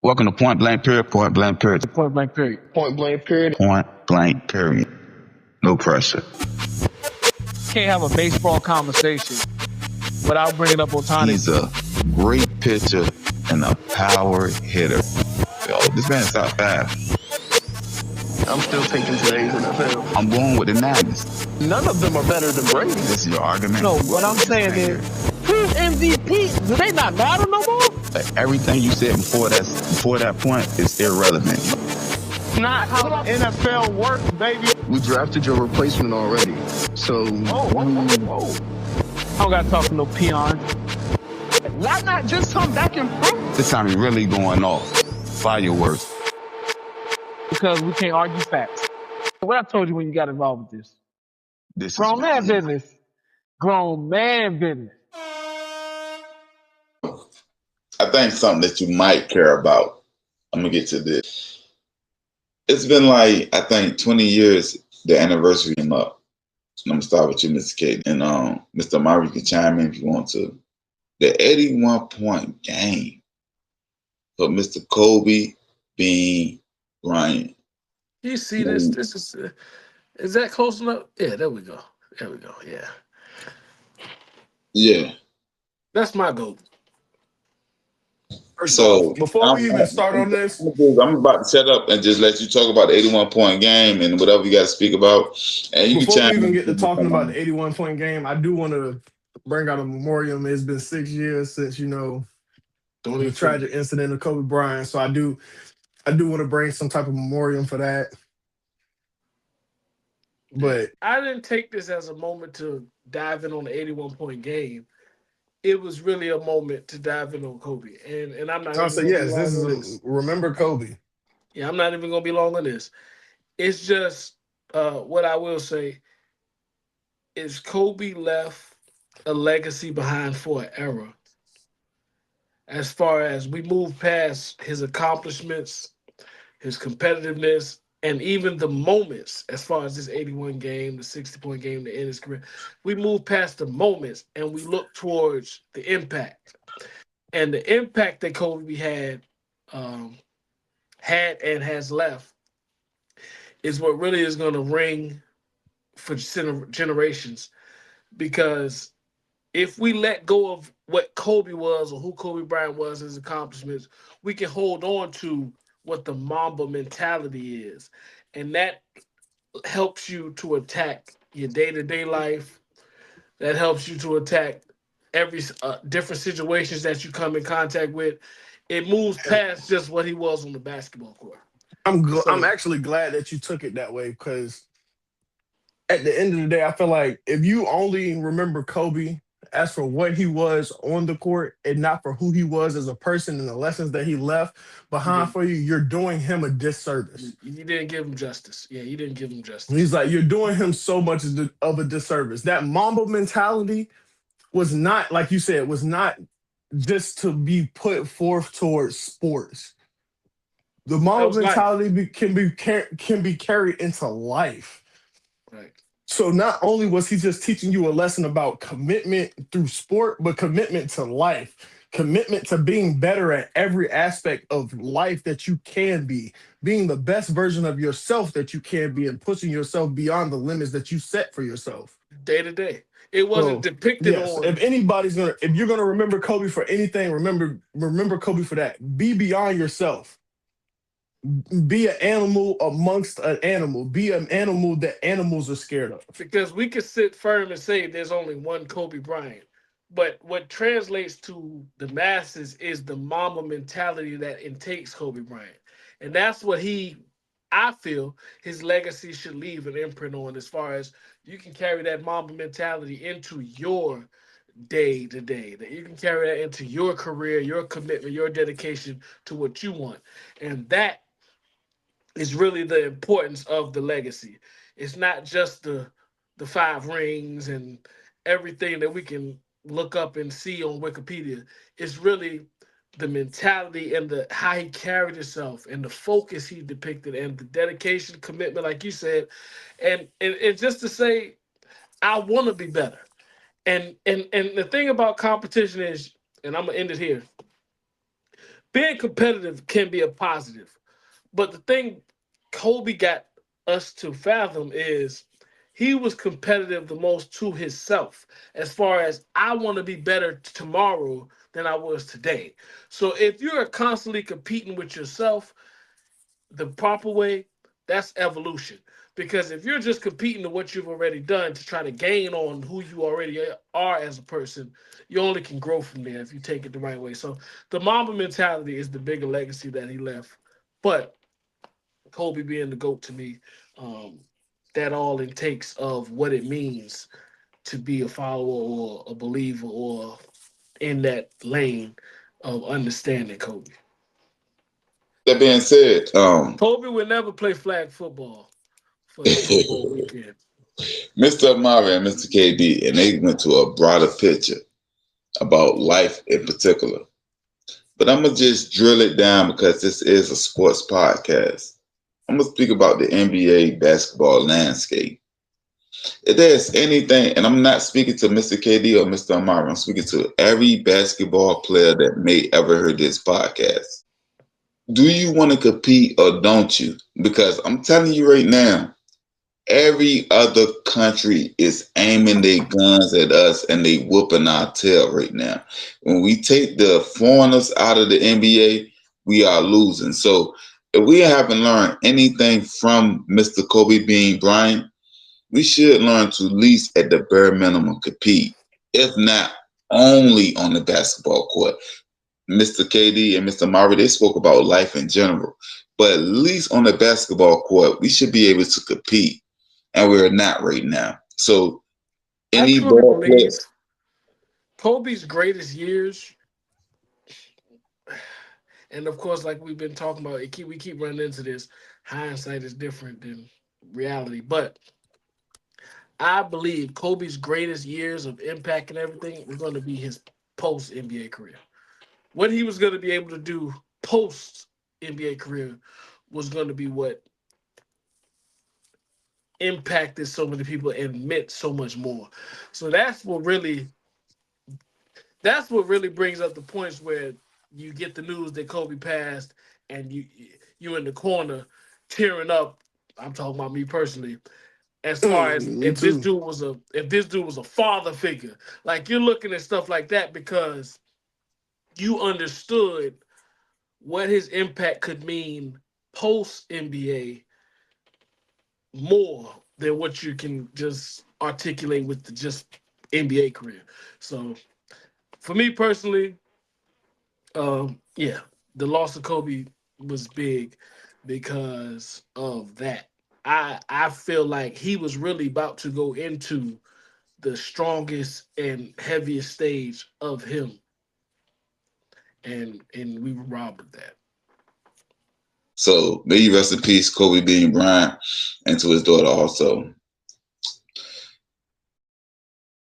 Welcome to Point Blank Period, Point Blank Period. Point blank period. Point blank period. Point Blank Period. No pressure. Can't have a baseball conversation without bringing up Ohtani. He's a great pitcher and a power hitter. Yo, this man's top 5. I'm still taking today's NFL. I'm going with the 90s. None of them are better than Brady. This is your argument? No, what I'm saying is, who's MVP? Do they not matter no more? Like, everything you said before that point is irrelevant. Not how the NFL works, baby. We drafted your replacement already. So. Whoa. I don't got to talk to no peons. Why not just come back and prove? This time you're really going off. Fireworks. Because we can't argue facts. What I told you when you got involved with this. This Grown is man business. Grown man business. I think something that you might care about. I'm gonna get to this. It's been like, I think 20 years, the anniversary came up. I'm gonna start with you, Mr. K. And Mr. Murray, you can chime in if you want to. The 81-point game for Mr. Kobe being Bryant. You see this? This is that close enough? Yeah, there we go. Yeah. Yeah. That's my goal. So before we even start on this, I'm about to set up and just let you talk about the 81-point game and whatever you got to speak about. And you before can we even get to talking about the 81-point game, I do want to bring out a memoriam. It's been 6 years since the tragic incident of Kobe Bryant, so I do want to bring some type of memoriam for that. But I didn't take this as a moment to dive in on the 81-point game. It was really a moment to dive in on Kobe. And I'm not. I'll say yes. This is remember Kobe. Yeah, I'm not even gonna be long on this. It's just what I will say is Kobe left a legacy behind for an era. As far as we move past his accomplishments, his competitiveness, and even the moments, as far as this 81 game, the 60-point game to end his career, we move past the moments and we look towards the impact. And the impact that Kobe had and has left is what really is going to ring for generations. Because if we let go of what Kobe was or who Kobe Bryant was, his accomplishments, we can hold on to what the MAMBA mentality is. And that helps you to attack your day-to-day life. That helps you to attack every different situations that you come in contact with. It moves past just what he was on the basketball court. I'm actually glad that you took it that way, because at the end of the day, I feel like if you only remember Kobe as for what he was on the court and not for who he was as a person and the lessons that he left behind for you, you're doing him a disservice. You didn't give him justice. Yeah, you didn't give him justice. He's like, you're doing him so much of a disservice. That Mamba mentality was not, like you said, was not just to be put forth towards sports. The Mamba mentality can be carried into life. Right. So not only was he just teaching you a lesson about commitment through sport, but commitment to life, commitment to being better at every aspect of life that you can be, being the best version of yourself that you can be, and pushing yourself beyond the limits that you set for yourself. Day to day. It wasn't depicted on. If you're gonna remember Kobe for anything, remember Kobe for that. Be beyond yourself. Be an animal amongst an animal. Be an animal that animals are scared of. Because we could sit firm and say there's only one Kobe Bryant. But what translates to the masses is the Mamba mentality that intakes Kobe Bryant. And that's what I feel his legacy should leave an imprint on, as far as you can carry that Mamba mentality into your day to day, that you can carry that into your career, your commitment, your dedication to what you want. And that is really the importance of the legacy. It's not just the 5 rings and everything that we can look up and see on Wikipedia. It's really the mentality and how he carried himself and the focus he depicted and the dedication, commitment, like you said, and just to say, I want to be better. And the thing about competition is, and I'm gonna end it here, being competitive can be a positive. But the thing Kobe got us to fathom is he was competitive the most to himself, as far as I want to be better tomorrow than I was today. So if you're constantly competing with yourself the proper way, that's evolution. Because if you're just competing to what you've already done to try to gain on who you already are as a person, you only can grow from there if you take it the right way. So the Mamba mentality is the bigger legacy that he left. But Kobe being the GOAT to me, um, that all it takes of what it means to be a follower or a believer or in that lane of understanding Kobe. That being said, Kobe would never play flag football for the Super Bowl weekend. Mr. Amari and Mr. KB, and they went to a broader picture about life in particular. But I'm gonna just drill it down because this is a sports podcast. I'm gonna speak about the NBA basketball landscape. If there's anything, and I'm not speaking to Mr. KD or Mr. Amari, I'm speaking to every basketball player that may ever heard this podcast. Do you want to compete or don't you? Because I'm telling you right now, every other country is aiming their guns at us and they whooping our tail right now. When we take the foreigners out of the NBA, we are losing. So if we haven't learned anything from Mr. Kobe Bean Bryant, we should learn to at least at the bare minimum compete, if not only on the basketball court. Mr. KD and Mr. Murray, they spoke about life in general, but at least on the basketball court, we should be able to compete, and we're not right now. So, I any truly ball believe players, Kobe's greatest years, and of course, like we've been talking about, we keep running into this. Hindsight is different than reality, but I believe Kobe's greatest years of impact and everything were going to be his post NBA career. What he was going to be able to do post NBA career was going to be what impacted so many people and meant so much more. So that's what really brings up the points where you get the news that Kobe passed and you in the corner tearing up. I'm talking about me personally. As far as Me too. if this dude was a father figure, like you're looking at stuff like that because you understood what his impact could mean post NBA more than what you can just articulate with the just NBA career. So for me personally, yeah, the loss of Kobe was big because of that. I feel like he was really about to go into the strongest and heaviest stage of him, and we were robbed of that. so may you rest in peace, Kobe Bean Bryant, and to his daughter also.